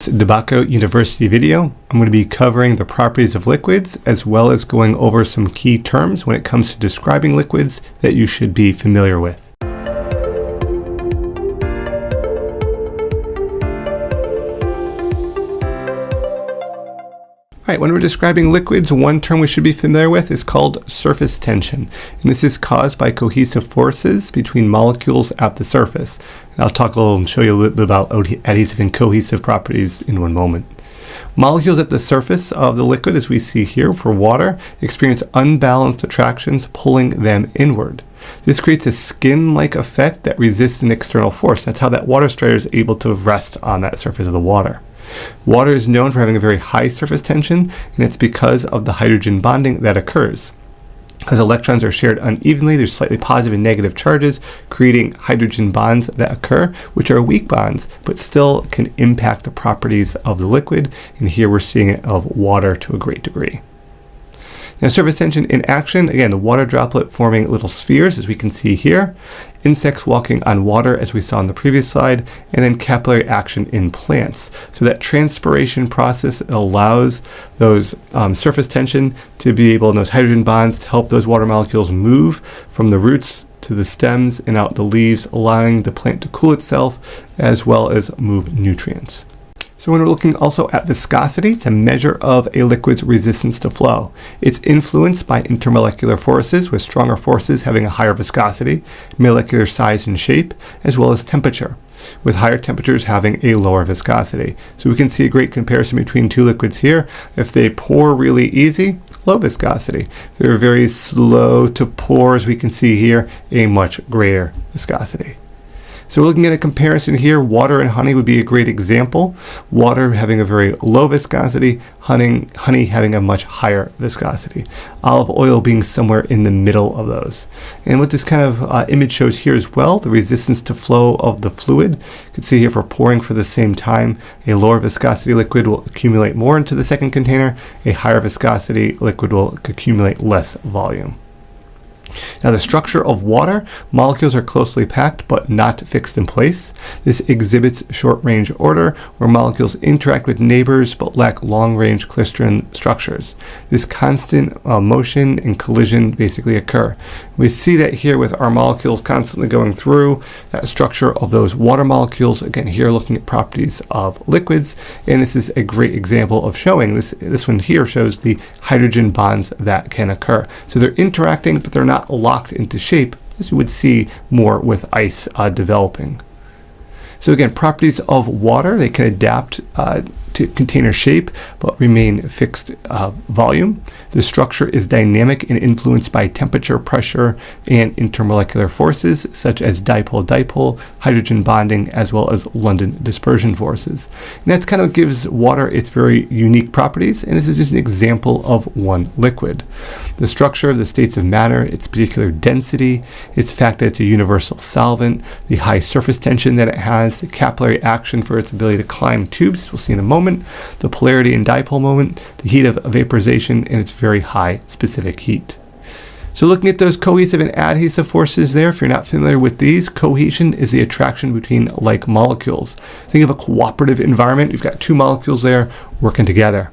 DeBacco University video. I'm going to be covering the properties of liquids as well as going over some key terms when it comes to describing liquids that you should be familiar with. Alright, when we're describing liquids, one term we should be familiar with is called surface tension. And this is caused by cohesive forces between molecules at the surface. And I'll talk a little and show you a little bit about adhesive and cohesive properties in one moment. Molecules at the surface of the liquid, as we see here for water, experience unbalanced attractions pulling them inward. This creates a skin-like effect that resists an external force. That's how that water striator is able to rest on that surface of the water. Water is known for having a very high surface tension, and it's because of the hydrogen bonding that occurs. Because electrons are shared unevenly, there's slightly positive and negative charges, creating hydrogen bonds that occur, which are weak bonds, but still can impact the properties of the liquid. And here we're seeing it of water to a great degree. Now, surface tension in action, again, the water droplet forming little spheres, as we can see here, insects walking on water, as we saw in the previous slide, and then capillary action in plants. So that transpiration process allows those surface tension to be able, and those hydrogen bonds, to help those water molecules move from the roots to the stems and out the leaves, allowing the plant to cool itself as well as move nutrients. So when we're looking also at viscosity, it's a measure of a liquid's resistance to flow. It's influenced by intermolecular forces, with stronger forces having a higher viscosity, molecular size and shape, as well as temperature, with higher temperatures having a lower viscosity. So we can see a great comparison between two liquids here. If they pour really easy, low viscosity. If they're very slow to pour, as we can see here, a much greater viscosity. So we're looking at a comparison here. Water and honey would be a great example. Water having a very low viscosity, honey having a much higher viscosity. Olive oil being somewhere in the middle of those. And what this kind of image shows here as well, the resistance to flow of the fluid. You can see here for pouring for the same time, a lower viscosity liquid will accumulate more into the second container. A higher viscosity liquid will accumulate less volume. Now, the structure of water, molecules are closely packed but not fixed in place. This exhibits short-range order, where molecules interact with neighbors but lack long-range crystalline structures. This constant motion and collision basically occur. We see that here with our molecules constantly going through that structure of those water molecules. Again, here looking at properties of liquids, and this is a great example of showing this. This one here shows the hydrogen bonds that can occur. So they're interacting, but they're not locked into shape, as you would see more with ice developing. So again, properties of water, they can adapt to container shape but remain fixed volume. The structure is dynamic and influenced by temperature, pressure, and intermolecular forces such as dipole-dipole, hydrogen bonding, as well as London dispersion forces. And that kind of gives water its very unique properties, and this is just an example of one liquid. The structure of the states of matter, its particular density, its fact that it's a universal solvent, the high surface tension that it has, the capillary action for its ability to climb tubes, we'll see in a moment, the polarity and dipole moment, the heat of vaporization, and its very high specific heat. So looking at those cohesive and adhesive forces there, if you're not familiar with these, cohesion is the attraction between like molecules. Think of a cooperative environment. You've got two molecules there working together.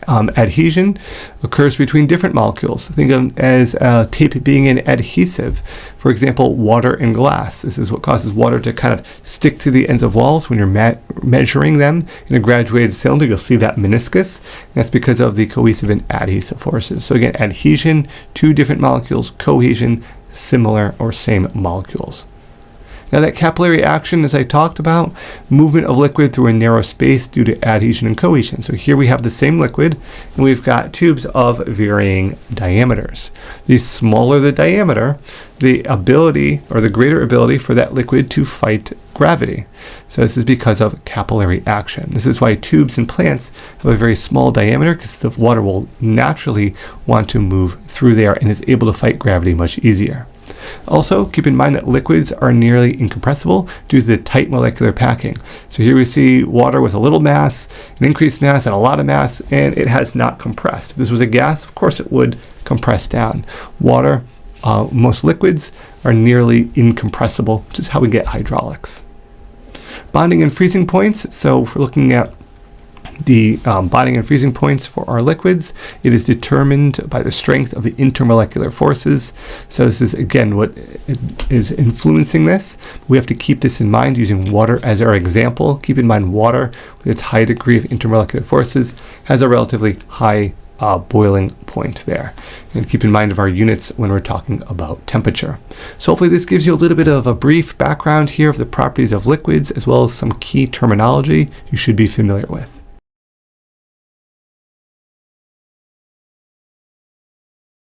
Adhesion occurs between different molecules. Think of as tape being an adhesive. For example, water and glass. This is what causes water to kind of stick to the ends of walls when you're measuring them in a graduated cylinder. You'll see that meniscus. That's because of the cohesive and adhesive forces. So again, adhesion, two different molecules. Cohesion, similar or same molecules. Now that capillary action, as I talked about, movement of liquid through a narrow space due to adhesion and cohesion. So here we have the same liquid, and we've got tubes of varying diameters. The smaller the diameter, the ability or the greater ability for that liquid to fight gravity. So this is because of capillary action. This is why tubes in plants have a very small diameter, because the water will naturally want to move through there and is able to fight gravity much easier. Also, keep in mind that liquids are nearly incompressible due to the tight molecular packing. So here we see water with a little mass, an increased mass, and a lot of mass, and it has not compressed. If this was a gas, of course it would compress down. Water, most liquids are nearly incompressible, which is how we get hydraulics. Bonding and freezing points. So if we're looking at the bonding and freezing points for our liquids, it is determined by the strength of the intermolecular forces. So this is, again, what is influencing this. We have to keep this in mind using water as our example. Keep in mind water, with its high degree of intermolecular forces, has a relatively high boiling point there. And keep in mind of our units when we're talking about temperature. So hopefully this gives you a little bit of a brief background here of the properties of liquids, as well as some key terminology you should be familiar with.